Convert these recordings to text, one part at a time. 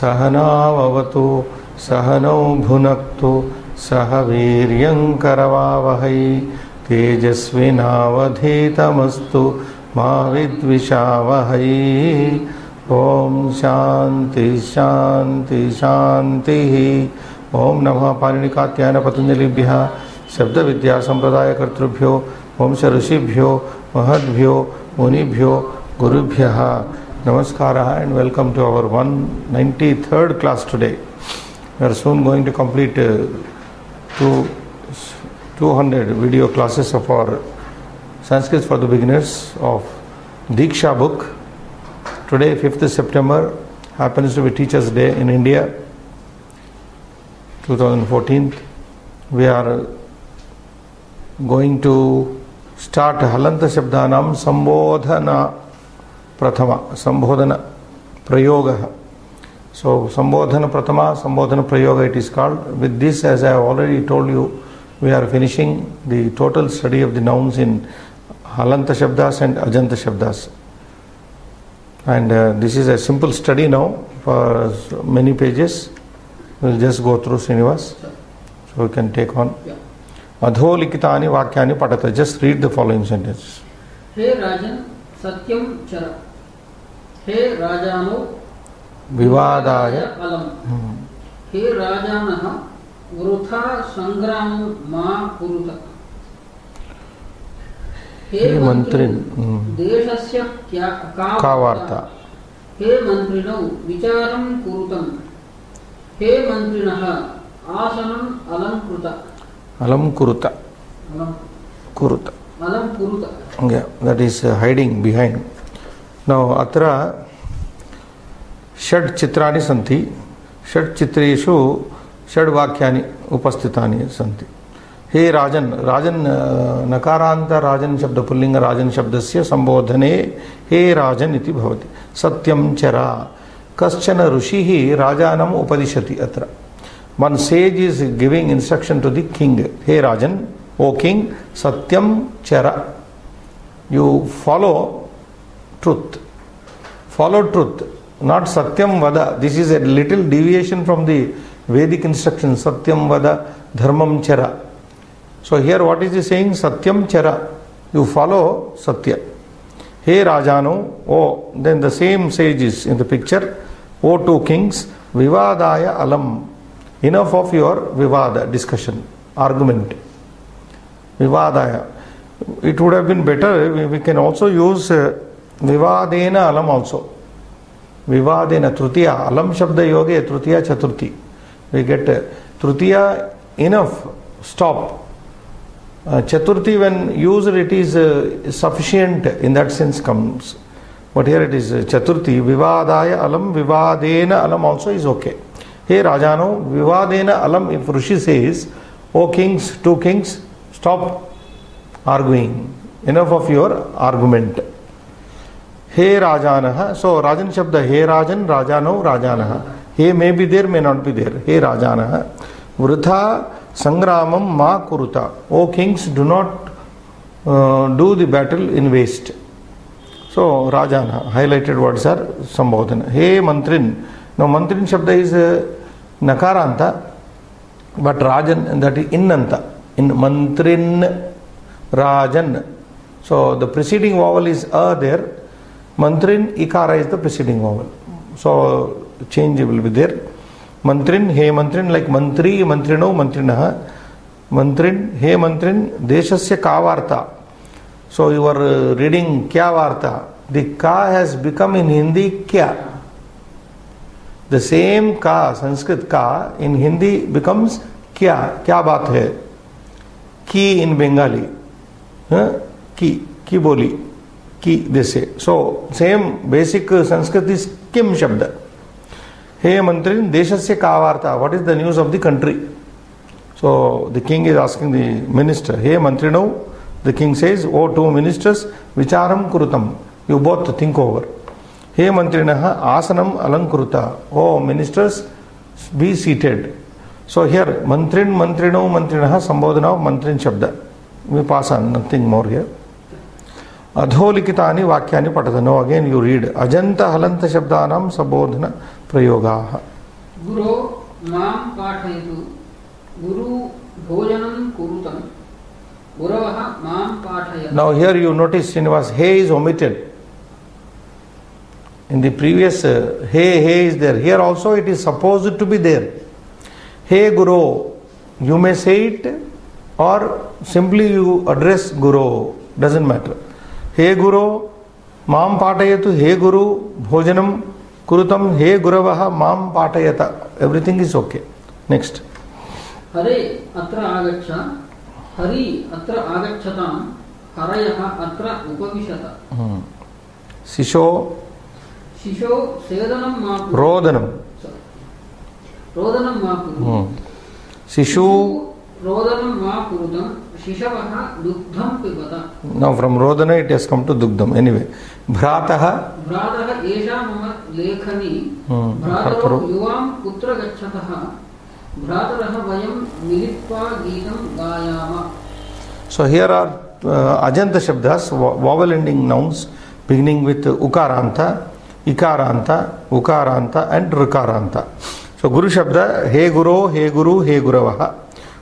सहनाववतु सहनौ भुनक्तु सह वीर्यंकरवावहै तेजस्विनावधीतमस्तु मा विद्विषावहै। ओम शांति शांति शांति। ओम नमः पाणिनिकात्यायन पतंजलिभ्यः शब्द विद्या संप्रदाय कर्तृभ्यो वंश ऋषिभ्यो महद्भ्यो मुनिभ्यो गुरुभ्यः नमस्कारः and welcome to our 193rd class today. We are soon going to complete 200 video classes of our Sanskrit for the beginners of Diksha book. Today 5th September happens to be Teachers Day in India 2014. We are going to start Halanta Shabdanam Sambodhana Prathama, Sambodhana Prayoga. So Sambodhana Prathama, Sambodhana Prayoga it is called. With this, as I have already told you, we are finishing the total study of the nouns in Halanta Shabdas and Ajanta Shabdas. And this is a simple study now for many pages. We will just go through Srinivas. So we can take on. Adho likitani vakyani patata. Just read the following sentence. He Rajan Satyam Chara. He Rajano Vivadaya Alam. He Rajanaha Vrutha Sangram Ma Puruta. He Mantrin Deshasya Kavarta. He Mantrino Vicharam Kurutam. He Mantrinaha Asanam Alam Kuruta. Alam Kuruta. Kuruta. Alam Kuruta. Yeah, that is hiding behind. Now, atra षड चित्राणि सन्ति. षड चित्रेषु षड वाक्यानि उपस्थितानि सन्ति. हे राजन, राजन नकारांत राजन शब्द pulling राजन शब्दस्य संबोधने हे राजन इति भवति. सत्यं चरा. कश्चन ऋषिः राजानम् उपदिशति. अत्र one sage is giving instruction to the king. Hey Rajan, O king, satyam chara. You follow truth. Follow truth. Not satyam vada. This is a little deviation from the Vedic instruction. Satyam vada, dharmam chara. So here what is he saying? Satyam chara. You follow satya. Hey Rajano, oh, then the same sage is in the picture. O two kings, vivadaya alam. Enough of your vivada, discussion, argument. Vivadaya. It would have been better, we can also use vivadena alam also. Vivadena trutiya, alam shabda yoge trutiya chaturthi. We get trutiya, enough, stop. Chaturthi when used it is sufficient in that sense comes. But here it is chaturthi, vivadaya alam, vivadena alam also is okay. Hey Rajano, vivadena alam, if Rishi says, O kings, two kings, stop arguing. Enough of your argument. Hey Rajanaha, so Rajan Shabda, Hey Rajan, Rajano, Rajanaha. Hey may be there, may not be there. Hey Rajanaha. Vrutha Sangramam Ma Kuruta. O kings, do not do the battle in waste. So Rajana, highlighted words are Sambodhana. Hey Mantrin. Now Mantrin Shabda is Nakaranta, but Rajan, that is Innanta. In Mantrin Rajan. So the preceding vowel is A there. Mantrin Ikara is the preceding vowel. So change will be there. Mantrin, He Mantrin, like Mantri, Mantrino, Mantrinaha. Mantrin, He Mantrin, Deshasya Kavarta. So you are reading Kya Varta. The Ka has become in Hindi Kya. The same ka, Sanskrit ka, in Hindi becomes kya baat hai. Ki in Bengali. Ki boli. Ki they say. So, same basic Sanskrit is kim shabda. Hey Mantrin, Deshasya Kavarta. What is the news of the country? So, the king is asking the minister. Hey Mantrino, the king says, O two ministers, Vicharam Kurutam. You both think over. He Mantrinaha Asanam Alankuruta. Oh ministers, be seated. So here Mantrin, Mantrino, Mantrinaha Sambodhana of Mantrin Shabda. We pass on, nothing more here. अधोलिखितानि वाक्यानि पठतु. Now again you read. अजंत हलंत शब्दानां संबोधन प्रयोगाः. गुरो मां पाठयतु गुरु भोजनं कुरुतं गुरवः मां पाठयतु. Now here you notice Srinivas, he is omitted. In the previous he is there. Here also it is supposed to be there. Hey Guru, you may say it or simply you address Guru, doesn't matter. Hey Guru, Mam Patayatu, Hey Guru, Bhojanam Kurutam, Hey Guravaha, Mam Patayata. Everything is okay. Next. Hare atra agaccha, Hari atra agacchatam, Harayaha atra upavishata. Sisho Shisho sedanam ma Rodanam. Rodanam ma kuru. Sishu Rodanam ma kurutam, Shishavaha dugdham pibata. Now from Rodana it has come to Dugdham. Anyway. Bhrataha Bhrataha esha mama lekhani. Bhrataro yuvam putra gacchataha. Bhrataraha vayam militva geetam gayama. So here are Ajanta Shabdas, vowel ending nouns beginning with Ukaranta, Ikaranta, Ukaranta and Rukaranta. So Guru Shabda, He Guru, He Guru, He Guravaha.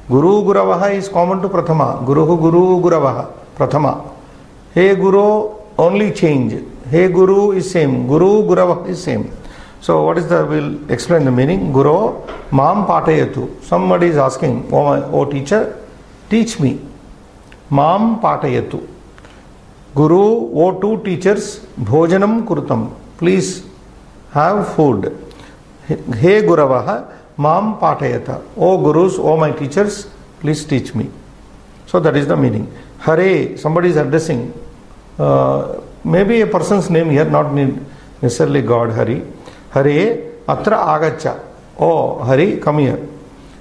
Guru Guravaha is common to Prathama. Guru Guru Guravaha, Prathama. He Guru only change. He Guru is same. Guru Guravaha is same. So what is the, we'll explain the meaning. Guru Mam Patayatu. Somebody is asking, oh teacher, teach me. Mam Patayatu. Guru, oh two teachers, Bhojanam Kurutam. Please have food. He Guravaha, Mam Patayata. Oh Gurus, oh my teachers, please teach me. So that is the meaning. Hare, somebody is addressing, maybe a person's name here, not necessarily God, Hari. Hare, Atra Agacha. Oh Hari, come here.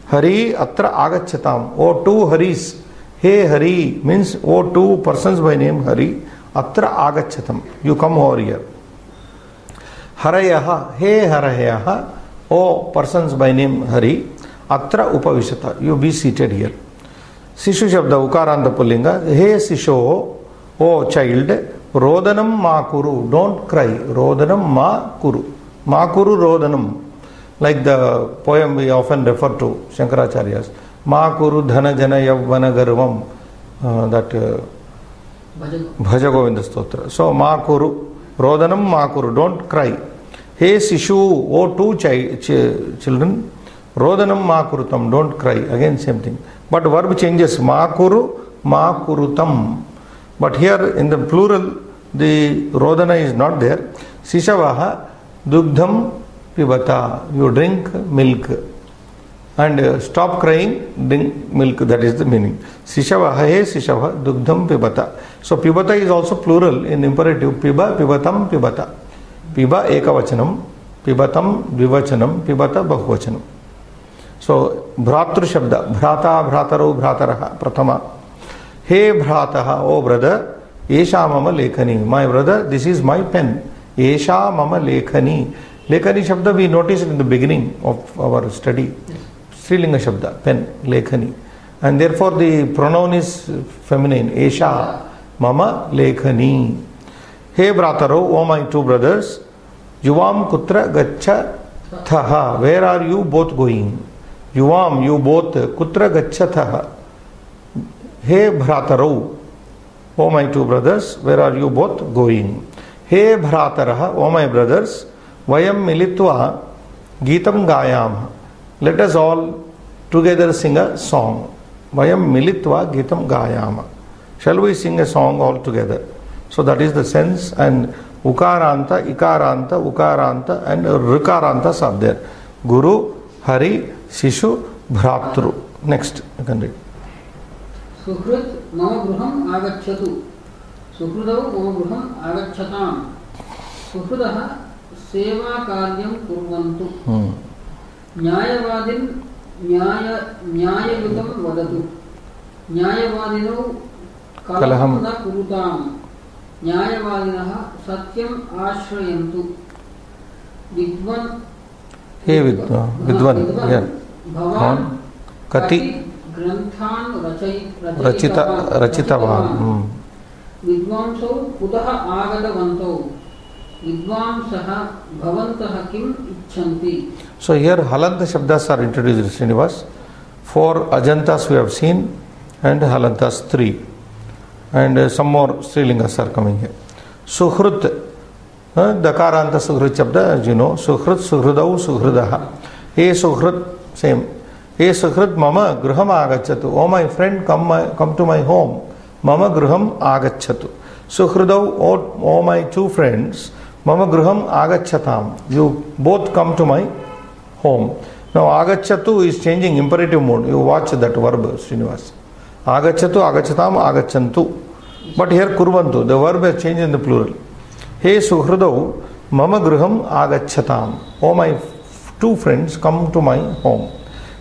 Hari, Atra Agachatam. Oh two Haris. Hey Hari means oh two persons by name Hari. Atra Agachatam. You come over here. Harayaha, Hey Harayaha. Oh persons by name Hari. Atra Upavishata. You be seated here. Sishu Shabda Ukaranta Pullinga. Hey Sisho, oh child. Rodanam ma kuru. Don't cry. Rodanam ma kuru. Ma kuru rodanam. Like the poem we often refer to, Shankaracharya's. Ma kuru dhana jana yavvana garvam. That Bhaja Govinda Stotra. So ma kuru. Rodanam ma kuru. Don't cry. Hey Sishu, oh two children. Rodanam ma kurutam. Don't cry. Again same thing. But verb changes. Ma kuru, ma kurutam. But here in the plural, the Rodana is not there. Sishavaha, dugdham pibata. You drink milk. And stop crying, drink milk. That is the meaning. Sishavaha, he Sishavaha, dugdham pibata. So pibata is also plural in imperative. Piba, pibatam, pibata. Piba ekavachanam, pibatam dvivachanam, pibata bahuvachanam. So bhratru shabda, bhrata, bhrataro, bhrataraha, prathama. Hey bhrataha, oh brother, esha mama lekhani. My brother, this is my pen. Esha mama lekhani. Lekhani shabda we noticed in the beginning of our study. Strilinga shabda, pen, lekhani. And therefore the pronoun is feminine. Esha mama lekhani. Hey brataro, oh my two brothers, Yuvam kutra gaccha thaha. Where are you both going? Yuvam, you both, kutra gaccha thaha. Hey bhrataro, oh my two brothers, where are you both going? Hey bhrataraha, oh my brothers, vayam militva geetam gayam. Let us all together sing a song. Vayam militva geetam gayam. Shall we sing a song all together? So that is the sense, and Ukaranta, Ikaranta, Ukaranta and Rukarantas are there. Guru, Hari, Sishu, Bhratru. Next, you can read. Suhrit mama gruham agacchatu. Suhridau mama gruham agacchatam. Suhridaha seva karyam kurvantu. Nyayavadin nyayayutam vadatu. Nyayavadinau kalaham na kurutam. Nyayavadinaha satyam ashrayantu. Vidvan. Hey Vidvan. Yeah. Bhavan Kati ग्रंथान रचितवान् विद्वांसौ कुतः आगतवन्तौ विद्वांसः भवन्तः किम् इच्छन्ति. So here halanta shabdas are introduced, Srinivas. 4 ajantas we have seen and halantas 3. And some more strilingas are coming here. Sukhrut, dakaranta sukhrut shabda, as you know. Sukhrut, sukhrudau, sukhrudaha. Hey sukhrut, same. Hey sukhrut, mama griham agacchatu. Oh my friend, come to my home. Mama griham agacchatu. Sukhrudau, oh my 2 friends. Mama griham agacchatam. You both come to my home. Now agacchatu is changing imperative mode. You watch that verb, Srinivas. Agacchatu, agacchatam, agachantu. But here kurvantu, the verb has changed in the plural. Hey Sukhrudau, mama griham agacchatam. Oh my 2 friends, come to my home.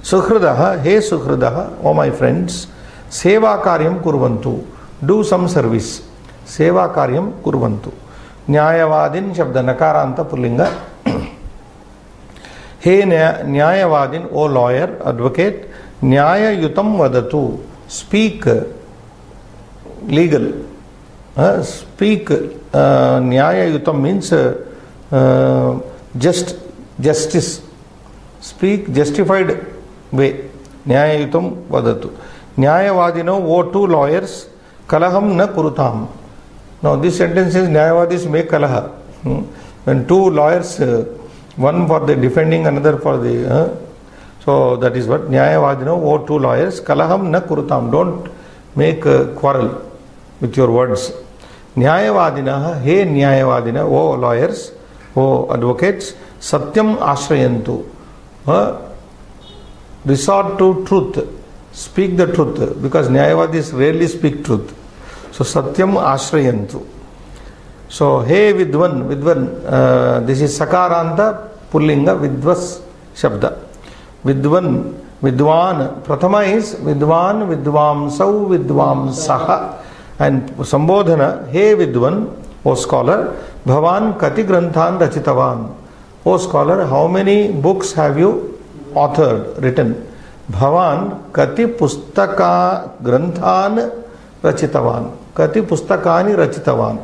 Sukhrudaha, hey Sukhrudaha, oh my friends, seva karyam kurvantu. Do some service. Seva karyam kurvantu. Nyayavadin shabda nakaranta pullinga. Hey Nyayavadin, O lawyer, advocate, Nyaya yutam vadatu. Speak legal. Speak Nyaya yutam means justice. Speak justified way. Nyaya yutam vadatu. Nyayavadino, O 2 lawyers, kalaham na kurutam. Now this sentence is Nyayavadis make kalaha. When 2 lawyers, one for the defending, another for the so that is what Nyayavadino, O 2 lawyers, kalaham na kurutam. Don't make a quarrel with your words. Nyayavadina, hey Nyayavadina, O lawyers, O advocates, satyam ashrayantu. Resort to truth. Speak the truth, because Nyayavadis rarely speak truth. So satyam ashrayantu. So hey Vidwan, this is Sakaranta Pullinga Vidvas Shabda. Vidwan, Vidwan, Prathama is Vidwan, Vidvamsau, Vidvamsaha. And Sambodhana, hey Vidwan, O scholar, Bhavan Kati Granthan Rachitavan. O scholar, how many books have you authored, written? Bhavan Kati Pustaka Granthan Rachitavan. Kati Pustakani Rachitavan.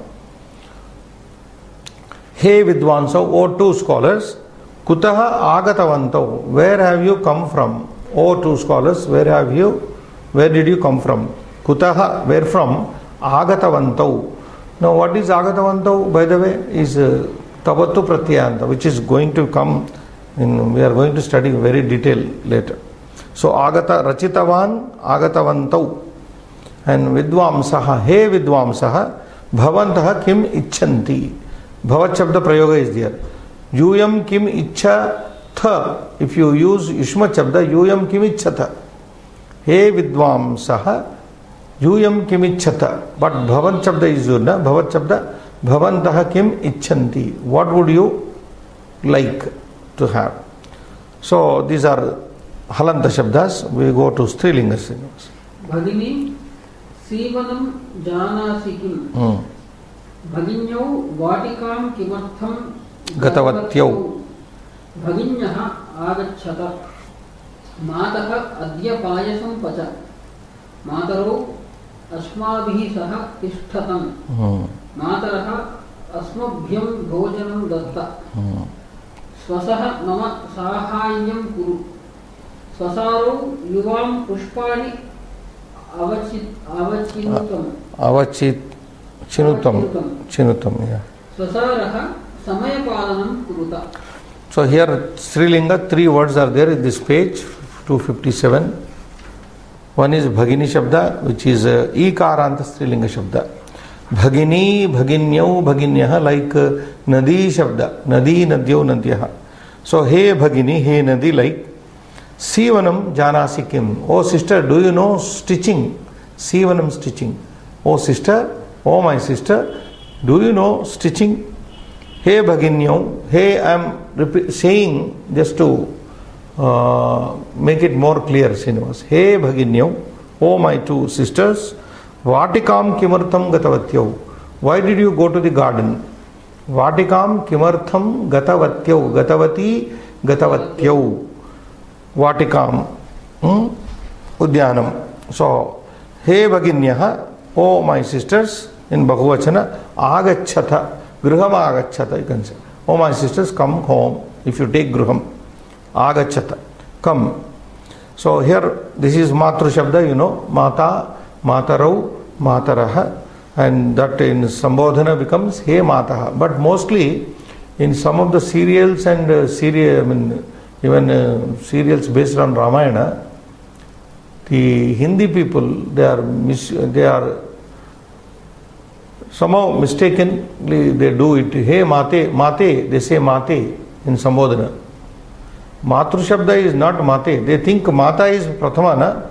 Hey Vidvansau, O 2 scholars, Kutaha Agatavantau, where have you come from? O 2 scholars, where did you come from? Kutaha, where from? Agatavantau. Now what is Agatavantau, by the way, is Tavattu Pratyayanta, which is going to come we are going to study very detailed later. So Agata Rachitavan, Agatavantau. And Vidvamsaha, hey Vidvamsaha, Bhavantaha kim icchanti. Bhavat Shabda Prayoga is there. Yuyam kim ichcha tha. If you use Yushma Shabda, Yuyam kim ichchata. Hey Vidvamsaha, Yuyam kim ichchata. But Bhavan Shabda is used, na? Bhavat Shabda, Bhavantaha kim icchanti. What would you like to have? So these are Halanta Shabdas. We go to Strilingas. Bhagini Sivanam Janasi Kim. Bhaginyau Vatikam Kimartham Gatavatyau. Bhaginyaha Agacchata. Mataha Adya Payasam Pacha. Mataro Asmabhihi Saha Tishthatam. Mataraha Asmabhyam Bhojanam Datta. Swasaha Mama Sahayam Kuru. Swasaro Yuvam Pushpani Avachinutam. Chinutam, yeah. Swasaraha Samayapalanam Kuruta. So here Strilinga, 3 words are there in this page, 257. One is Bhagini Shabda, which is Ikaranta Strilinga Shabda. Bhagini, Bhaginyau, Bhaginyaha, like Nadi Shabda. Nadi, Nadyau, Nadyaha. So hey Bhagini, hey Nadi, like Sivanam Janasi Kim. Oh sister, do you know stitching? Sivanam stitching. Oh sister, oh my sister, do you know stitching? Hey Bhaginyau, hey, I am saying just to make it more clear, Srinivas. Hey Bhaginyau, oh my 2 sisters, Vatikam Kimartham Gatavatyau. Why did you go to the garden? Vatikam Kimartham Gatavatyau. Gatavati Gatavatyau. Vatikam Udyanam. So, hey Bhaginyaha, oh my sisters, in Bahuvachana, Agacchata, Griham Agacchata, you can say. Oh my sisters, come home if you take Griham. Agachat, come. So here this is Matru Shabda, you know, Mata, Matarau, Mataraha, and that in Sambodhana becomes He Mataha. But mostly in some of the serials and even serials based on Ramayana, the Hindi people, they are somehow mistakenly they do it. Hey Mate, Mate, they say Mate in Sambodhana. Matru Shabda is not Mate. They think Mata is Prathama, na?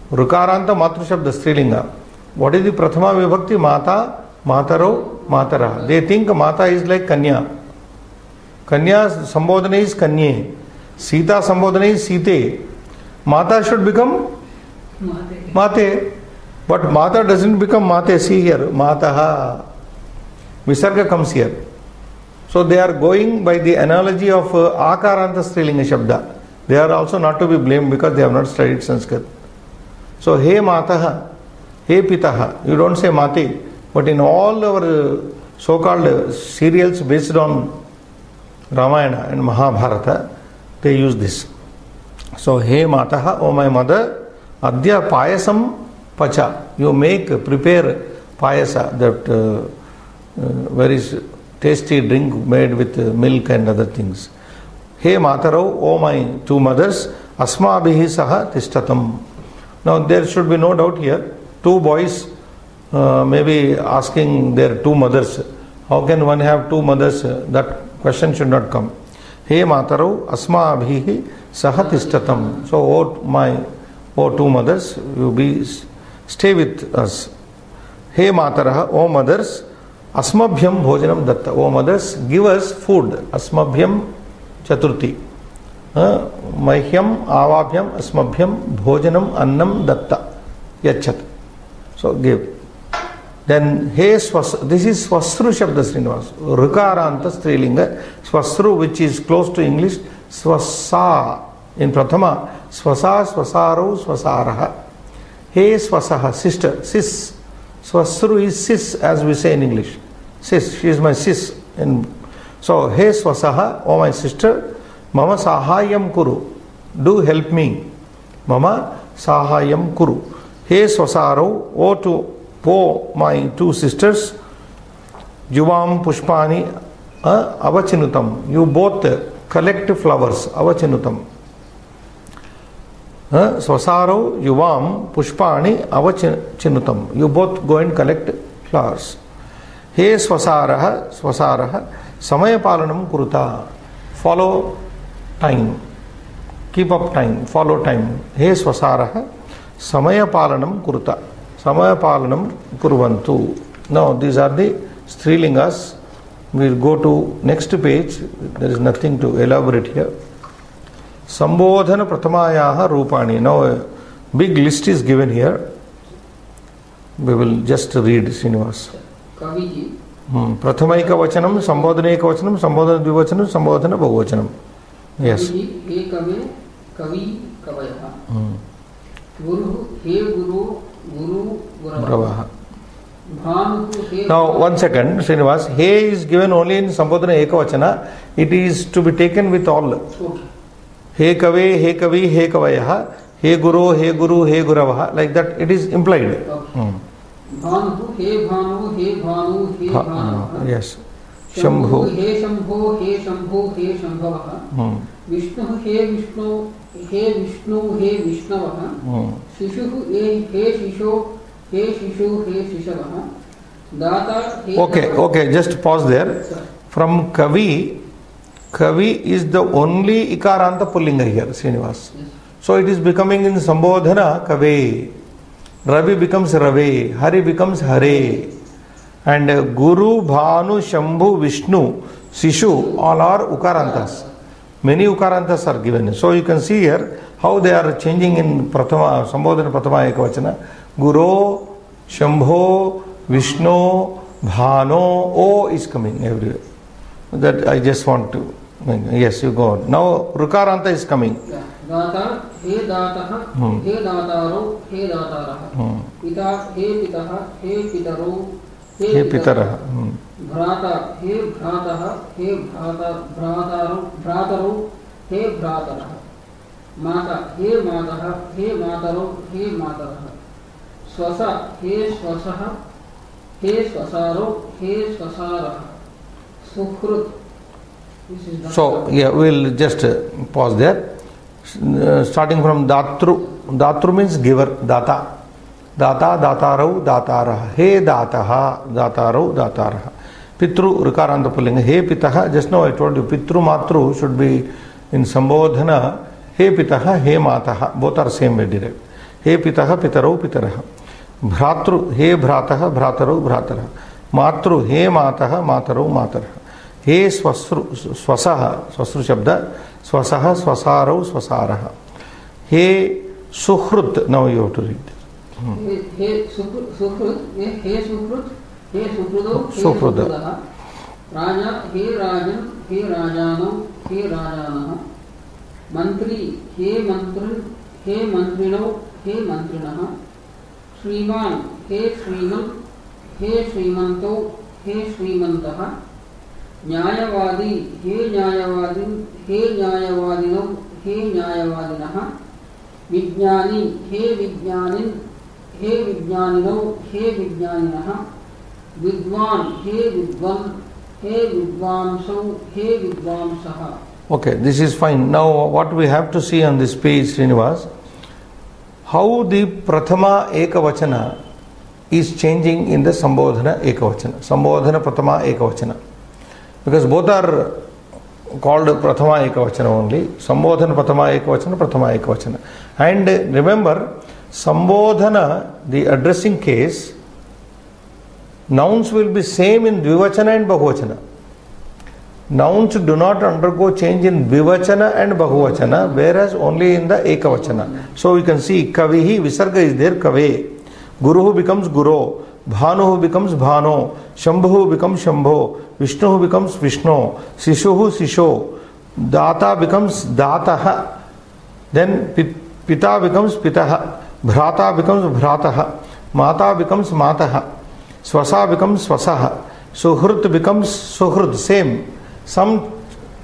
Rukaranta Matru Shabda Strilinga. What is the Prathama Vibhakti? Mata, Matarau, Matara. They think Mata is like Kanya. Kanya's Sambodhana is Kanye. Sita Sambodhana is Site. Mata should become Mate. But Mata doesn't become Mate. See here, Mataha. Visarga comes here. So they are going by the analogy of Akaranta Strilinga Shabda. They are also not to be blamed because they have not studied Sanskrit. So He Mataha, He Pitaha. You don't say Mate. But in all our so-called serials based on Ramayana and Mahabharata, they use this. So He Mataha, O my mother, Adya Payasam Pacha. You prepare payasa, that very tasty drink made with milk and other things. He Matarau, O my two mothers, Asmabhihi Saha Tishtatam. Now there should be no doubt here. Two boys may be asking their two mothers, how can one have two mothers? That question should not come. He Matarau, Asmabhihi Saha Tishtatam. So, O two mothers, you stay with us. He Mataraha, O mothers, Asmabhyam Bhojanam Datta. O mothers, give us food. Asmabhyam Chaturthi. Mahyam Avabhyam Asmabhyam Bhojanam Annam Datta. Yachat. So give. Then this is Swasru Shabda Srinivas. Rukaranta Strilinga. Swasru, which is close to English. Swasa. In Prathama. Swasa, Swasaro, Swasaraha. He Swasaha, sister. Sis. Swasru is sis, as we say in English. Sis, she is my sis. So, He Swasaha, O my sister, Mama Sahayam Kuru. Do help me. Mama Sahayam Kuru. He Swasaro, O my two sisters, Juvam Pushpani Avachinutam. You both collect flowers. Avachinutam. Swasaro Yuvam Pushpani Avachinutam. You both go and collect flowers. He Swasaraha Samaya Palanam Kuruta. Follow time. Keep up time. Follow time. He Swasaraha Samaya Palanam Kuruta. Samaya Palanam Kurvantu. Now these are the Strilingas. We will go to next page. There is nothing to elaborate here. Sambodhana Prathamayaha Rupani. Now a big list is given here. We will just read Srinivas. Kaviji. Prathamaika Vachanam, Sambodhanaika Vachanam, Sambodhana Dvivachanam, Sambodhana Bahuvachanam. Yes. Kaviji, He Kave, Kavi, Kavayaha. Guru, He Guru, Guru, Guravaha. Now one second, Srinivas. He is given only in Sambodhana Ekavachana. It is to be taken with all. Okay. He Kave, He Kavi, He Kavayaha, He Guru, He Guru, He Guravaha. Like that it is implied. Okay. Bhanu, He Bhanu, He Bhanu, He Bhanu. Yes. Shambhu. He Shambhu, He Shambhu, He Shambhavaha. Vishnu, He Vishnu, He Vishnu, He Vishnavaha. Shishu, He Shishu, He Shishu, He Shishavaha. Data, He. Okay, just pause there. From Kavi is the only Ikaranta Pullinga here, Srinivas. Yes. So it is becoming in Sambodhana Kave. Ravi becomes Rave, Hari becomes Hare. And Guru, Bhanu, Shambhu, Vishnu, Sishu, all are Ukarantas. Many Ukarantas are given. So you can see here how they are changing in Prathama, Sambodhana Prathama Ekavachana. Guru, Shambho, Vishnu, Bhano, O is coming everywhere. That I just want to. Yes, you go on. Now Rukaranta is coming. Data, He Dataha, He Dataro, He Dataraha. Pita, He Pitaha, He Pitaro, He Pitaraha. Bhrata, He Bhrataha, He Bhrataro, हे भ्रातरः, माता हे मातः, हे मातरौ, हे मातरः, स्वस हे स्वसः, हे स्वसारौ, हे स्वसारः, सुहृत्. So, yeah, we'll just pause there. Starting from Datru. Datru means giver, Data. Data, Datarau, Dataraha. He Dataha, Datarau, Dataraha. Pitru, Rikaranta Pullinga. He Pitaha, just now I told you, Pitru Matru should be in Sambodhana. He Pitaha, He Mataha. Both are same way direct. He Pitaha, Pitarau, Pitaraha. Bhratru, He Bhrataha, Bhratarau, Bhrataraha. Matru, He Mataha, Matarau, Mataraha. हे स्वसः स्वसृ शब्द स्वसः स्वसारौ स्वसारः हे सुहृत् now you have to read हे सुहृत् हे सुहृत् हे सुहृदौ हे सुहृदः राजा हे राजन् हे राजानौ हे राजानः मंत्री हे मंत्रिन् हे मंत्रिणौ हे मंत्रिणः श्रीमान् हे श्रीमन् हे श्रीमन्तौ हे श्रीमन्तः न्यायवादी हे न्यायवादिन् हे न्यायवादिनौ हे न्यायवादिनः विज्ञानी हे विज्ञानिन् हे विज्ञानिनौ हे विज्ञानिनः विद्वान् हे विद्वान् हे विद्वांसौ हे विद्वांसः. Okay, this is fine. Now what we have to see on this page, Srinivas, how the Prathama Ekavachana is changing in the Sambodhana Ekavachana. Sambodhana Prathama Ekavachana. Because both are called Prathama Ekavachana only. Sambodhana Prathama Ekavachana, Prathama Ekavachana. And remember, Sambodhana, the addressing case, nouns will be same in Dvivachana and Bahuvachana. Nouns do not undergo change in Dvivachana and Bahuvachana, whereas only in the Ekavachana. So we can see Kavihi, Visarga is there, Kave. Guruhu becomes Guru. Bhanuhu becomes Bhano, Shambhu becomes Shambho, Vishnuhu becomes Vishnu, Sishuhu Sisho, Data becomes Dataha, then Pita becomes Pitaha, Bhrata becomes Bhrataha, Mata becomes Mataha, Swasa becomes Swasaha, Suhrit becomes Suhrit, same. Some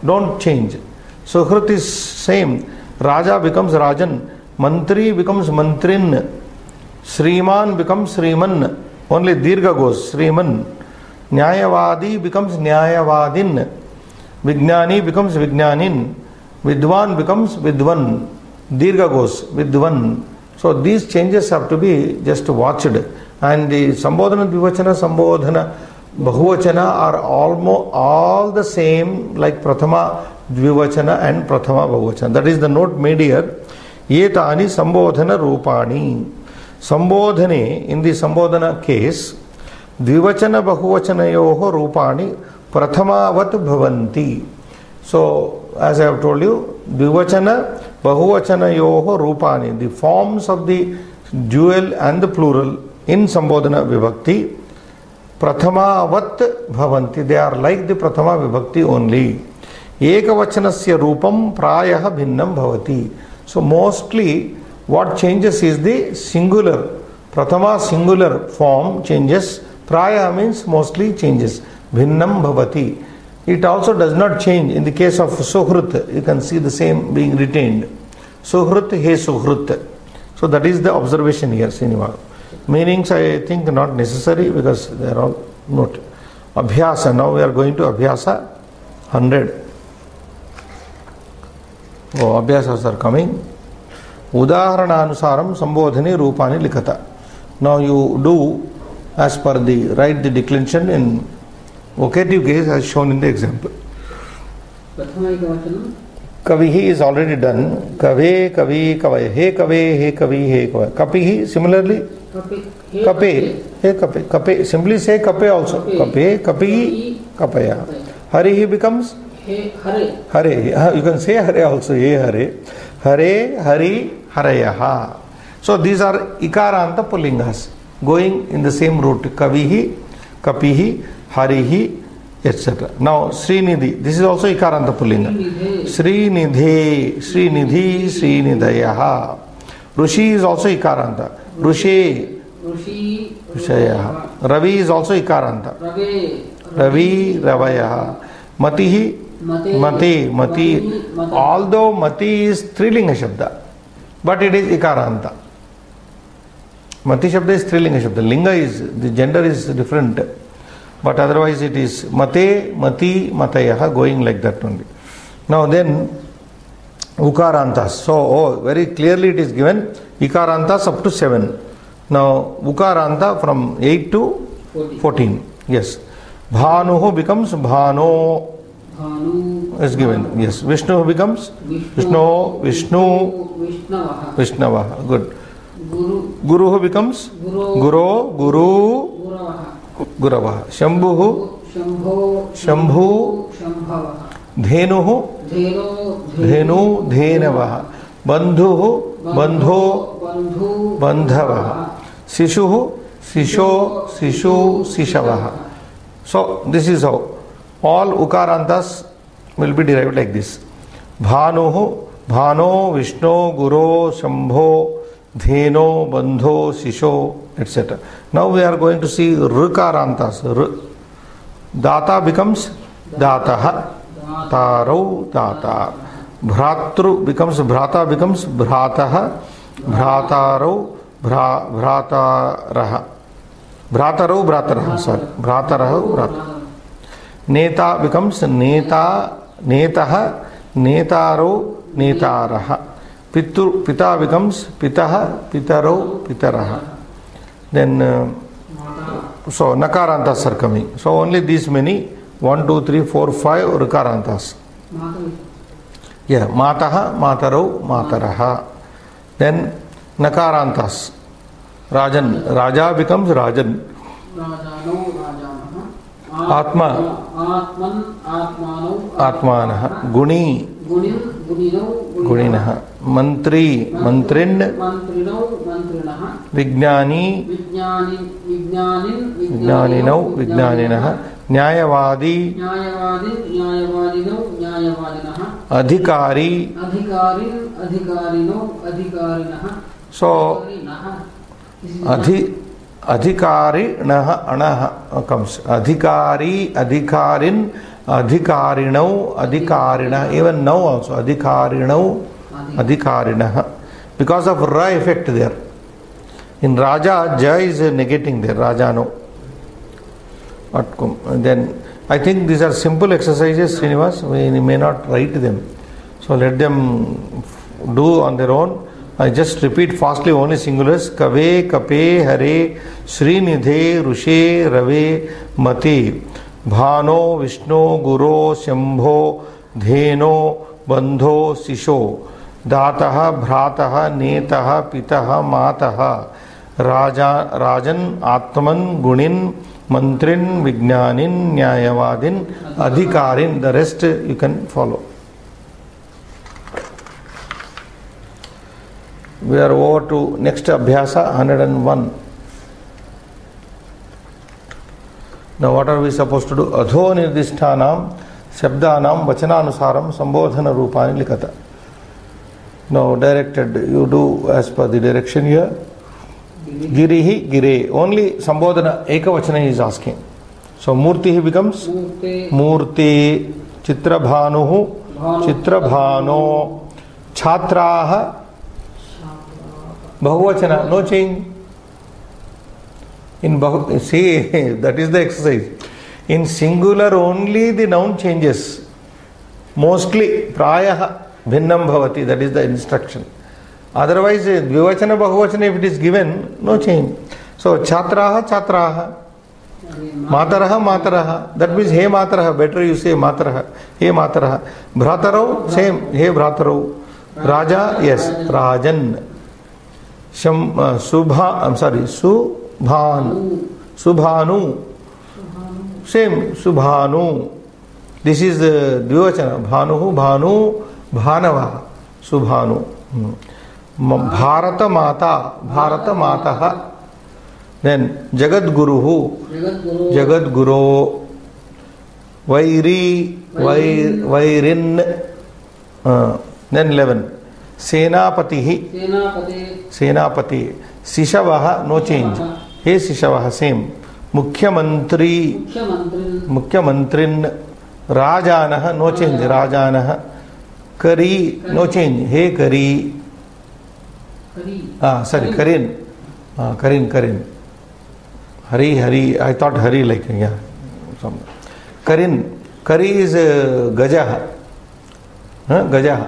don't change. Suhrit is same. Raja becomes Rajan, Mantri becomes Mantrin, Sriman becomes Sriman. Only Dirgha goes, Sriman. Nyayavadi becomes Nyayavadin. Vijnani becomes Vijnanin. Vidwan becomes Vidwan. Dirgha goes, Vidwan. So these changes have to be just watched. And the Sambodhana Dvivachana, Sambodhana Bahuvachana are almost all the same like Prathama Dvivachana and Prathama Bahuvachana. That is the note made here. Yetani Sambodhana Rupani. Sambodhane, in the Sambodhana case, Dvivachana Bahuvachanayoho Rupani Prathamavat Bhavanti. So, as I have told you, Dvivachana Bahuvachanayoho Rupani, the forms of the dual and the plural in Sambodhana Vibhakti, Prathamavat Bhavanti, they are like the Prathama Vibhakti only. Ekavachanasya Rupam Prayaha Bhinnam Bhavati. So, mostly what changes is the singular. Prathama singular form changes. Praya means mostly changes. Bhinnam bhavati. It also does not change. In the case of Suhrit, you can see the same being retained. Suhrit, he Suhrit. So that is the observation here, Srinivas. Meanings I think not necessary because they are all not. Abhyasa. Now we are going to Abhyasa 100. Oh, Abhyasas are coming. Udaharananusaram Sambodhane Rupani Likata. Now you do as per the write the declension in vocative case as shown in the example. Kavihi is already done. Kave, Kavi, Kavai. He Kave, He Kavi, He Kavai. Kapihi similarly. Kape, He Kape. Kape. Simply say Kape also. Kape, Kapihi, Kapaya. Harihi becomes Hare. Hare. You can say Hare also. He Hare. Hare, Hari, Harayaha. So these are Ikaranta Pullingas going in the same route. Kavihi, Kapihi, Harihi, etc. Now Srinidhi. This is also Ikaranta Pullinga. Srinidhe, Srinidhi, Srinidhayaha. Rushi is also Ikaranta. Rushe, Rushayaha. Ravi is also Ikaranta. Ravi, Ravayaha. Matihi, Mate. Mati, Mati. Mata. Although Mati is Strilinga Shabda, but it is Ikaranta. Mati Shabda is Strilinga Shabda. Linga is, the gender is different. But otherwise it is Mate, Mati, Matayaha, going like that only. Now then, Ukarantas. So, very clearly it is given, Ikarantas up to 7. Now, Ukaranta from 8 to 14. Yes. Bhanuhu becomes Bhano. Bhanu. Is given. Yes. Vishnu becomes Vishnu. Vishnavaha. Vishnavaha. Good. Guru. Guru becomes Guru. Guravaha. Guravaha. Shambhuhu. Shambhu. Shambhavaha. Dhenuhu. Dhenu. Dhenavaha. Bandhuhu. Bandho. Bandhavaha. Sishuhu. Sisho. Sishavaha. So this is how all Ukarantas will be derived like this. Bhanuhu. Bhano. Vishnu. Guru. Shambho. Dheno. Bandho. Sisho, etc. Now we are going to see Rikarantas. Data becomes Dataha. Taro. Data. Bhratru becomes Bhrata becomes Bhrataha. Bhrataro. Bhrataraha. Bhrataro. Bhrataraha. Sorry. Bhrataraha. Bhrataraha. Neta becomes Neta. Netaha. Netaro. Netaraha. Pita becomes Pitaha. Pitaro. Pitaraha. Then, so Nakarantas are coming. So only these many 1, 2, 3, 4, 5 Rikarantas. Yeah, Mataha, Mataro, Mataraha. Then Nakarantas. Rajan. Raja becomes Rajan. Atma. Atmanaha. Guni. Guninaha. Mantri. Mantrin. Vijnani. Vijnaninau. Vijnaninaha. Nyayavadi. Adhikari. So, Adhikari Naha Anaha comes. Adhikari, Adhikarin, Adhikarinau, Adhikarina, even now also Adhikarinau, Adhikarinaha. Because of Ra effect there. In Raja, Ja is negating there, Rajano. Then I think these are simple exercises, Srinivas. We may not write them. So let them do on their own. I just repeat fastly only singulars. Kave, Kape, Hare, Srinidhe, Rushe, Rave, Mati, Bhano, Vishnu, Guru, Shambho, Dheno, Bandho, Sisho, Dataha, Bhrataha, Netaha, Pitaha, Mataha, Rajan, Atman, Gunin, Mantrin, Vijnanin, Nyayavadin, Adhikarin. The rest you can follow. We are over to next Abhyasa 101. Now what are we supposed to do? Adho nirdishtanam shabdanam vachananusaram sambodhana rupani likata. Now directed, you do as per the direction here. Girihi, gire. Only sambodhana ekavachana is asking. So murtihi becomes murti. Chitrabhanuhu, chitrabhano. Chhatraha, Bahuvachana, no change. In see, that is the exercise. In singular only the noun changes. Mostly, prayaha, bhinnam bhavati, that is the instruction. Otherwise, dvivachana, bahuvachana, if it is given, no change. So, chhatraha, chhatraha. Mataraha, mataraha. That means, hey mataraha, better you say mataraha. Hey mataraha. Bhrataro, same, hey bhrataro. Raja, yes, Rajan. Subhanu. Same, Subhanu. This is the Dvivachana. Bhanuhu, Bhanu, Bhanava. Subhanu. Bharata Mata. Bharata Mataha. Then Jagat Guruhu. Jagat Guru. Vairi. Vairin. Then 11. Senapatihi. Senapati. Sishavaha, no change. Hey Sishavaha, same. Mukhyamantri. Mukhyamantrin. Rajanah, no change. Rajanah. Kari, no change. Hey Kari. Sorry, Karin. Karin. Hari. I thought Hari like, yeah. Karin. Kari is Gajaha. Gajaha.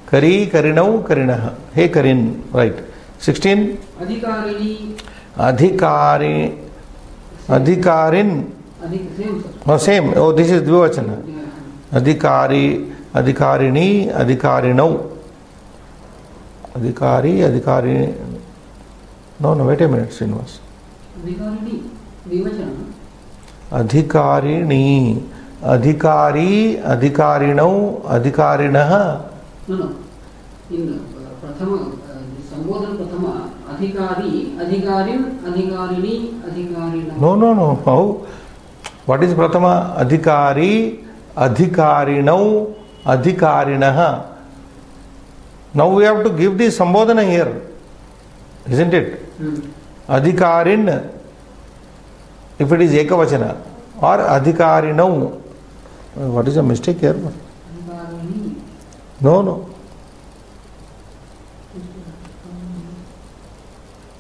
Kari, Karinau, Karinaha. Hey Karin. Right. 16. Adhikarin. Same. Oh, this is Dvivachana. Adhikarini, Adhikarinau. Adhikarini. No, wait a minute, Srinivas. Adhikarini, Adhikari, Adhikarinau, Adhikarinah. No. In Prathama, Sambodhan Prathama, Adhikari, Adhikarin, Adhikarini, Adhikarinah. No. How? What is Prathama? Adhikari, Adhikarinau, Adhikarinah. Now we have to give the Sambodhana here, isn't it? Adhikarin, if it is Ekavachana, or Adhikarinau. What is the mistake here? No.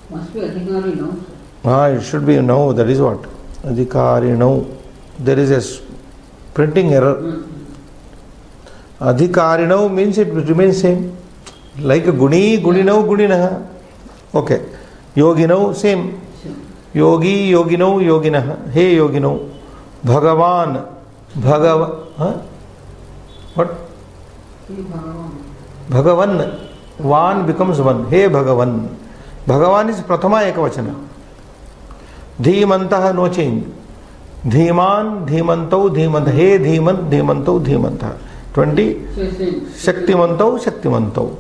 Must be Adhikarinau. It should be no, that is what? Adhikarinau. There is a printing error. Adhikarinau means it remains same. Like a Guni, Guninau, Guninaha. Okay. Yoginau, same. Yogi, Yoginau, Yoginaha. Hey Yoginau. Bhagavan. What? Bhagavan. Van becomes one. Hey Bhagavan. Bhagavan is Prathama Ekavachana. Dhimantaha, no change. Dhiman, Dhimantau, Dhimantah. Hey Dhiman, Dhimantau, Dhimantah. 20. Shaktimantau.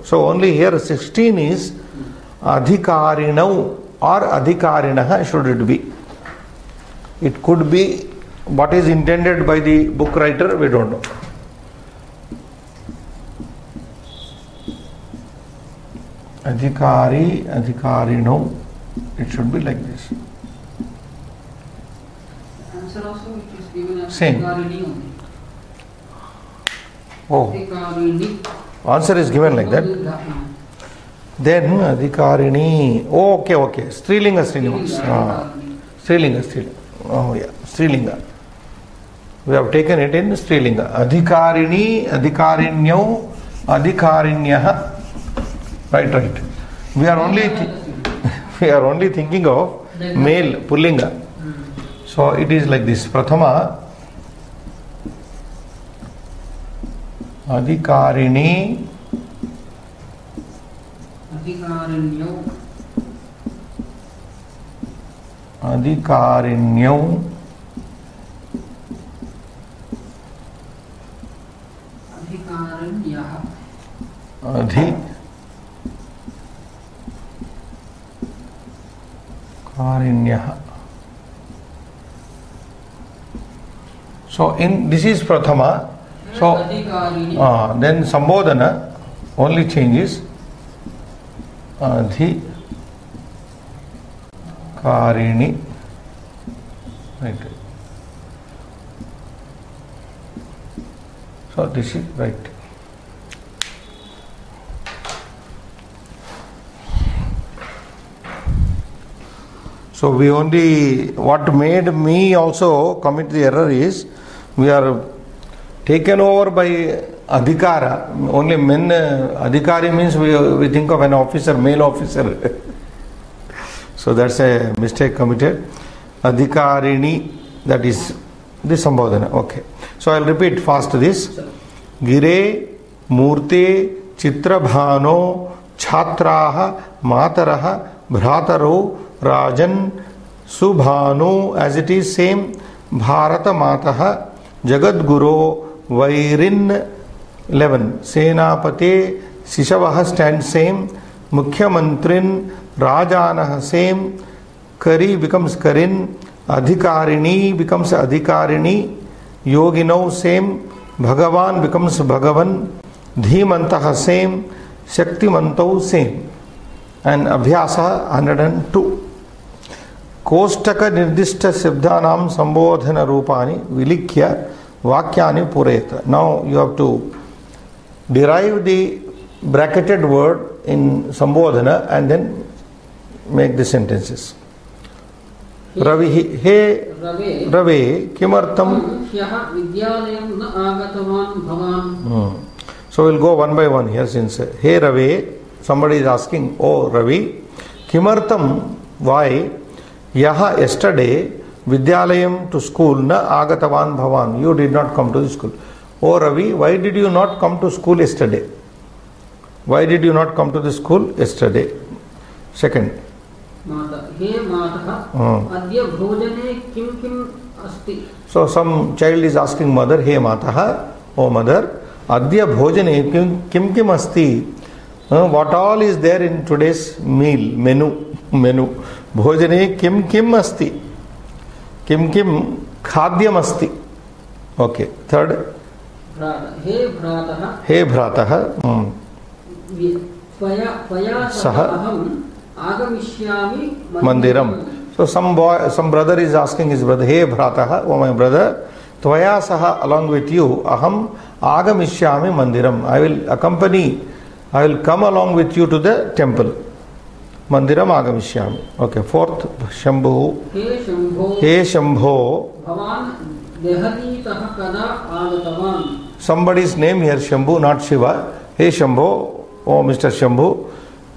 So only here 16 is Adhikarinau or Adhikarinah should it be. It could be what is intended by the book writer, we don't know. Adhikari, Adhikarinau. It should be like this. Answer also it is given as Same. Adhikarini only. Oh, answer is given like that. Then Adhikarini. Oh, okay. Strilinga, Srinivas. Strilinga. Oh, yeah. Strilinga. We have taken it in Strilinga. Adhikarini, Adhikarinyau, Adhikarinyaha. Right. We are only thinking of male, Pullinga. So it is like this. Prathama. Adhikarini, Adhikarinyau, Adhikarinyaha. So this is Prathama. So then Sambodhana only changes Adhikarini. Right. So this is right. So we only, what made me also commit the error is we are taken over by adhikara. Only men, adhikari means we think of an officer, male officer. So that's a mistake committed. Adhikarini, that is the Sambodhana. Okay. So I'll repeat fast this. Gire, Murte, Chitrabhano, Chhatraha, Mataraha, Bhrataro, Rajan, Subhanu, as it is same, Bharata Mataha, Jagadguru, Vairin, 11. Senapate, Sishavaha stands same, Mukhyamantrin, Rajanaha same, Kari becomes Karin, Adhikarini becomes Adhikarini, Yoginau same, Bhagavan becomes Bhagavan, Dhimantaha same, Shaktimantau same. And Abhyasa 102. Kostaka nirdishta shabdanam sambodhana rupani vilikya Vakyani pureta. Now you have to derive the bracketed word in Sambodhana and then make the sentences. Ravi, he Rave, kimartam. So we'll go one by one here since Hey Rave, somebody is asking, oh Ravi, kimartam, why? Yaha, yesterday, Vidyalayam to school, na agatavan bhavan, you did not come to the school. Oh Ravi, why did you not come to school yesterday? Why did you not come to the school yesterday? Second. So some child is asking mother, Hey Mataha, oh mother, Adya bhojane kim asti? What all is there in today's meal, menu? Bhojane kim asti? Kim khadyam asti? Okay. Third. He bhrataha. Saha mandiram. So some brother is asking his brother, Hey bhrataha, oh my brother, tvaya saha, along with you, aham agamishyami mandiram. I will come along with you to the temple. Mandiram agamishyami. Okay, fourth, Shambhu. He Shambho. Somebody's name here, Shambhu, not Shiva. Hey Shambho, oh Mr. Shambhu,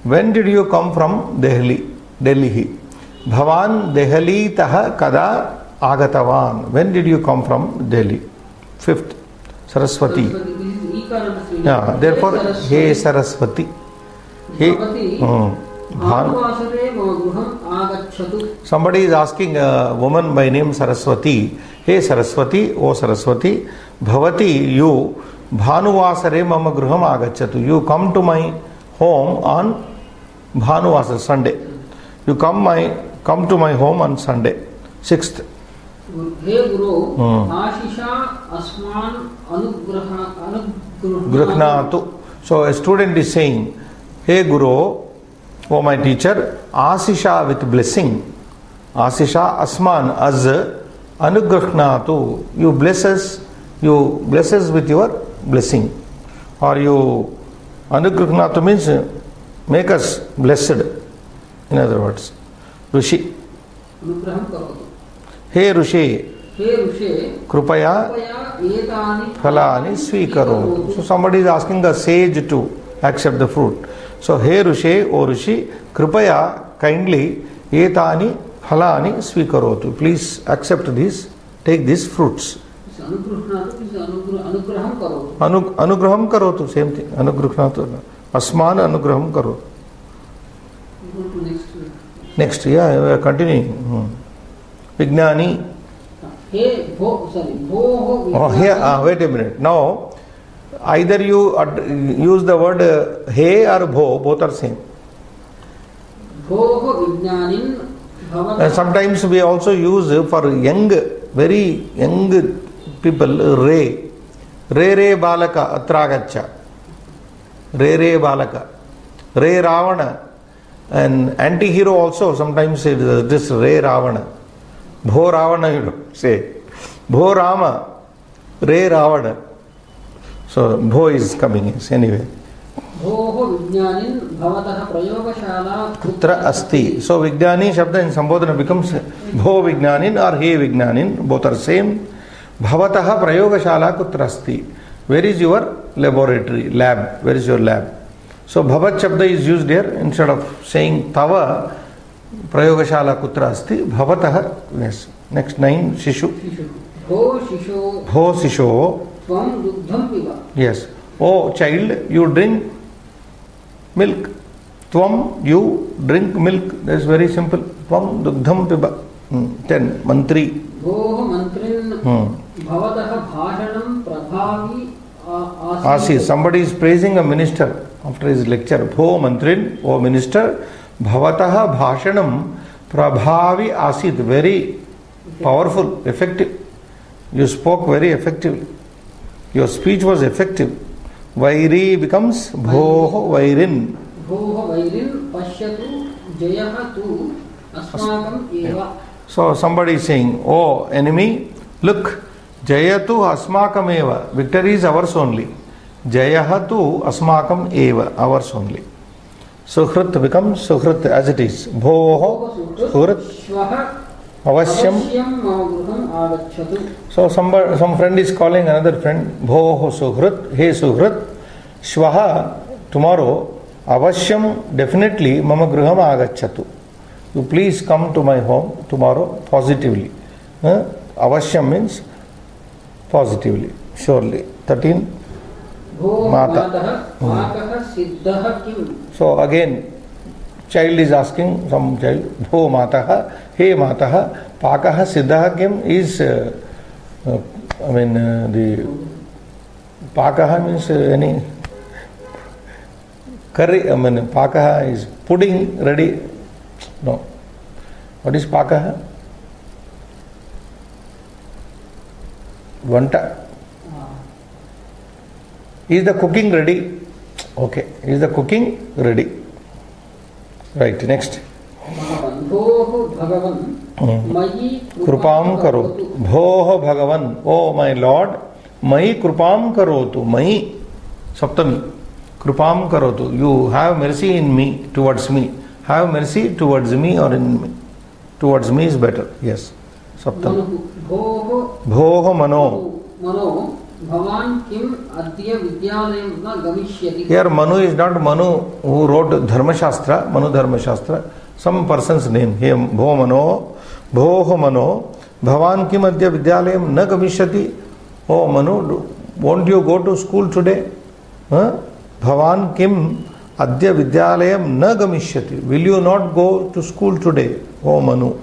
when did you come from Delhi? Bhavan Dehali taha kada agatavan. When did you come from Delhi? Fifth, Saraswati. Yeah, therefore, Hey Saraswati. Somebody is asking a woman by name Saraswati. Hey Saraswati, oh Saraswati, Bhavati, you, Bhanuvasare mama gruham agachatu. You come to my home on Bhanuvasara, Sunday. You come to my home on Sunday. Sixth. Hey Guru, Ashisha Asman Gruhnatu. So a student is saying, Hey Guru, oh my teacher, Asisha with blessing. Asisha Asman as Anugrahnatu. You bless us with your blessing. Or you Anugrahnatu means make us blessed. In other words, Rishi. Hey Rishi, Krupaya Phalani Swikarotu. So somebody is asking a sage to accept the fruit. So Hey Rishi, O Rishi, Krupaya, kindly, Etani Phalani Swikarotu. Please accept this, take these fruits. Anugraham karotu, same thing. Anugrahnatu. Asman anugraham karotu. Next, yeah, we are continuing. Vignani. Oh, here, wait a minute. Now, either you use the word he or bho, both are same. Sometimes we also use for young, very young people, re balaka atragacha, re balaka, re Ravana. And anti-hero also sometimes it is this Re Ravana. Bho Ravana you don't say. Bho Rama, Re Ravana. So Bho is coming in anyway. Kutra asti. So Vijnani Shabda in Sambodhana becomes Bho Vijnanin or He Vijnanin. Both are same. Bhavataha Prayogashala Kutra asti. Where is your laboratory, lab? Where is your lab? So Bhavat Shabda is used here instead of saying Tava Prayogashala Kutra asti. Bhavataha. Yes. Next 9, Shishu. Bho Shisho. Bho Shisho. Tvam dugdham piba. Yes. Oh child, you drink milk. Tvam, you drink milk. That is very simple. Tvam dugdham piba. 10. Mantri. Bho mantrin. Bhavataha bhashanam prabhavi Asi. Somebody is praising a minister after his lecture. Bho mantrin, O minister, bhavataha bhashanam prabhavi asit. Very powerful, effective. You spoke very effectively. Your speech was effective. Vairi becomes bho vairin. Bho vairin pashyatu jayaha tu asmakam eva. So somebody is saying, oh enemy, look, Jayatu asmakam victory is ours only. Jayahatu asmakam eva, ours only. Suhrit becomes Suhrit as it is. Bhoho Suhrit Avashyam. So some friend is calling another friend. Bhoho Suhrit, hey Suhrit, Shvaha, tomorrow, Avashyam, definitely Mama Gruham Agachatu. You please come to my home tomorrow positively. Avashyam means positively, surely. 13. Mata. So again, child is asking, some child, Bho Mataha, hey Mataha, Pakaha Siddhaha Kim is, the Pakaha means any curry, Pakaha is pudding ready. No. What is Pakaha? Vanta. Is the cooking ready? Okay. Is the cooking ready? Right. Next. Krupam karotu. Bhoho Bhagavan. Oh my Lord. Mai krupam karotu. Mai. Saptami. Krupam karotu. You have mercy in me, towards me. Have mercy towards me or in me. Towards me is better. Yes. Saptami. Bhoho Mano. Bhavan kim adya vidyalayam na gamishyati. Here Manu is not Manu who wrote Dharma Shastra, Manu Dharma Shastra, some person's name. Here Bho Mano, Bhoho Mano, Bhavan kim adya vidyalayam na gamishyati. Oh Manu, won't you go to school today? Bhavan kim adya vidyalayam na gamishyati. Will you not go to school today? Oh Manu.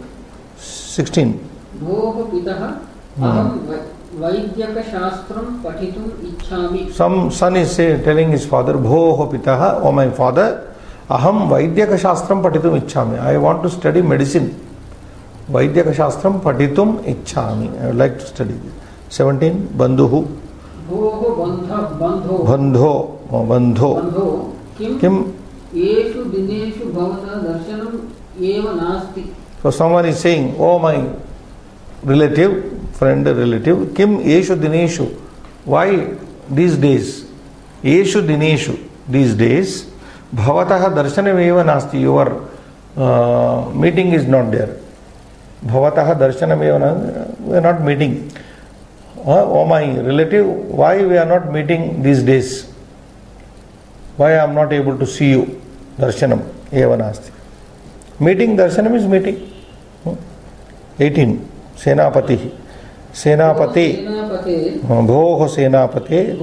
16. Bhoho pitaha aham Vaidyaka Shastram Patitum Ichchami. Some son is telling his father, Bhoho Pitaha, oh my father, Aham Vaidyaka Shastram Patitum Ichchami. I want to study medicine. Vaidyaka Shastram Patitum Ichchami. I would like to study. 17. Bandhuhu. Bhoho Bandho. Bandho. Bandho. Kim Eshu Dineshu Bhavata Darshanam Eva Nasti. So someone is saying, oh my relative, friend, relative, Kim Eshu Dineshu. Why these days? Eshu Dineshu. These days, Bhavataha Darshanam Eva Nasti. Your meeting is not there. Bhavataha Darshanam Eva Nasti. We are not meeting. Oh my relative, why we are not meeting these days? Why I am not able to see you? Darshanam Eva Nasti. Meeting, Darshanam is meeting. 18. Senapati. Senapati. Bhoho Senapati.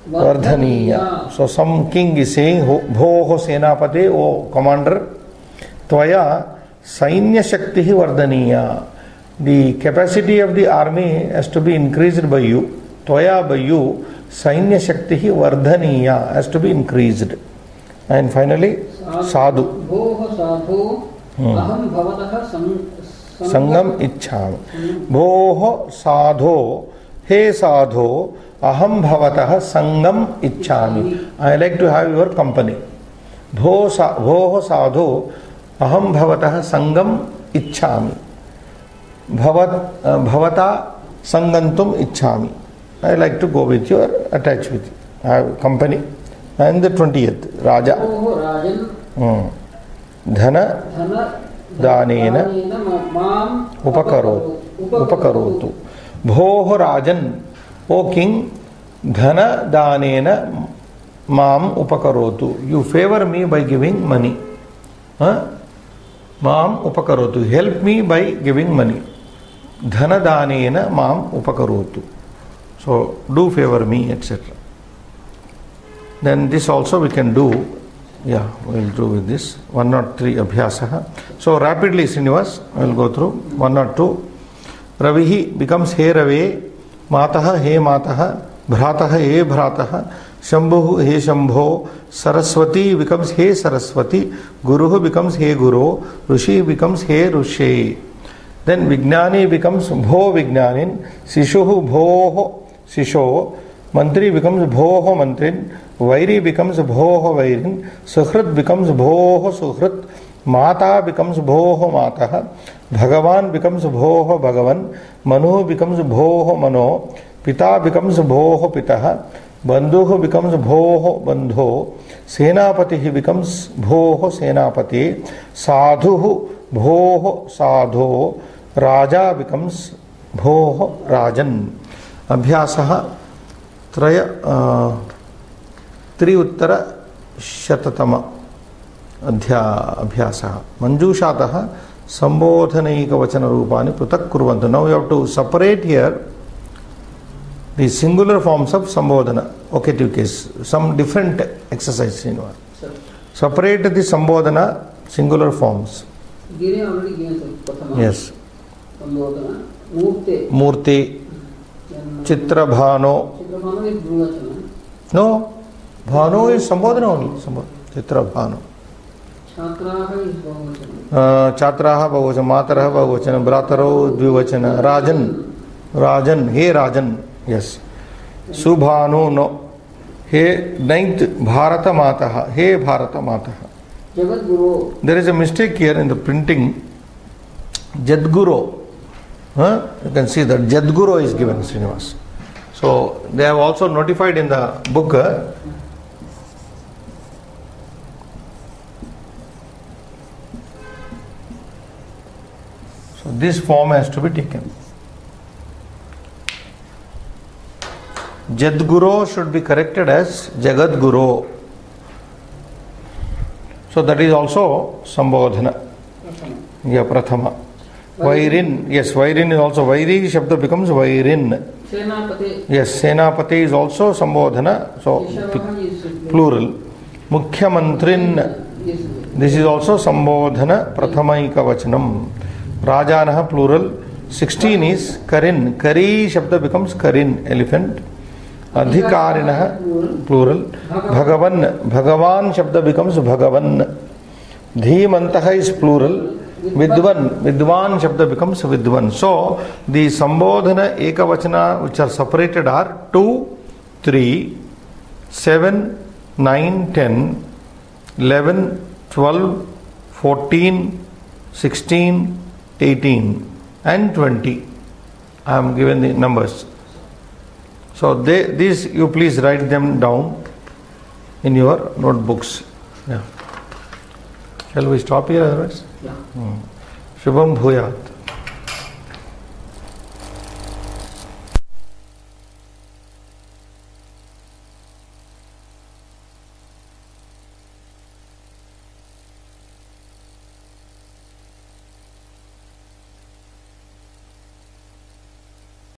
Vardhaniya. So some king is saying, Bhoho Senapati, O commander, Tvaya Sainya Shakti Vardhaniya. The capacity of the army has to be increased by you. Tvaya by you, Sainya Shakti Vardhaniya has to be increased. And finally, Sadhu. Bhoho Sadhu. Aham bhavataha Sangam Ichchami. Bhoho Sadho. Hey Sadho. Aham bhavataha Sangam Ichchami. I like to have your company. Bhoho Sadho. Aham bhavataha Sangam Ichchami. Bhavata Sangantum Ichchami. I like to go with you or attach with you. I have company. And the 20th, Raja. Dhana Danena Upakarotu. Bhoho Rajan, O king, Dhana Danena Mam Upakarotu. You favor me by giving money. Mam Upakarotu. Help me by giving money. Dhana Danena Mam Upakarotu. So do favor me, etc. Then this also we can do. Yeah, we will do with this. 103 Abhyasaha. So rapidly, Srinivas, I will go through. 102. Ravihi becomes He Rave. Mataha He Mataha. Bhrataha He Bhrataha. Shambhu He Shambho. Saraswati becomes He Saraswati. Guruhu becomes He Guru. Rushi becomes He Rushe. Then Vijnani becomes Bho Vijnanin. Sishuhu Bhoho Sisho. Mantri becomes Bhoho Mantrin. Vairi becomes Bhoho Vairin. Suhrit becomes Bhoho Suhrit. Mata becomes Bhoho Mataha. Bhagavan becomes Bhoh Bhagavan, Manu becomes Bhoh Mano, Pita becomes Bhoh Pitaha, Bandhu becomes Bhoh Bandho, Senapati becomes Bhoh Senapati, Sadhu Bhoh Sadho, Raja becomes Bhoh Rajan. Abhyasaha Traya Tri Uttara Shatatama Abhyasa Manjushataha Sambodhanaika Vachana Rupani Prutak Kurvantu. Now you have to separate here the singular forms of Sambodhana, vocative case, some different exercise in one. Separate the Sambodhana singular forms. Yes. Murti, Chitra Bhano. No, Bhano is Sambodhana only. Chitra Bhano. Chatraha Bahuvachana, Mataraha Bahuvachana, Brataro Dvivachana, Rajan, He Rajan, yes. Subhanu, no. He ninth, Bharata Mataha, He Bharata Mataha. Jagadguru. There is a mistake here in the printing. Jadguru. You can see that Jadguru is given, Srinivas. So they have also notified in the book. So this form has to be taken. Jadguru should be corrected as Jagadguru. So that is also Sambodhana. Yeah, Prathama. Vairin, yes, Vairin is also Vairi Shabda becomes Vairin. Senapati. Yes, Senapati is also Sambodhana, so plural. Mukhyamantrin, this is also Sambodhana, Prathamaika Vachanam. Rajanaha plural. 16 is Karin. Kari Shabda becomes Karin, elephant. Adhikarinaha plural. Bhagavan Shabda becomes Bhagavan. Dhimantaha is plural. Vidwan Shabda becomes Vidwan. So the Sambodhana Ekavachana which are separated are 2, 3, 7, 9, 10, 11, 12, 14, 16, 18 and 20. I am given the numbers. So these you please write them down in your notebooks. Yeah. Shall we stop here otherwise? Yeah. Shubham Bhuyat.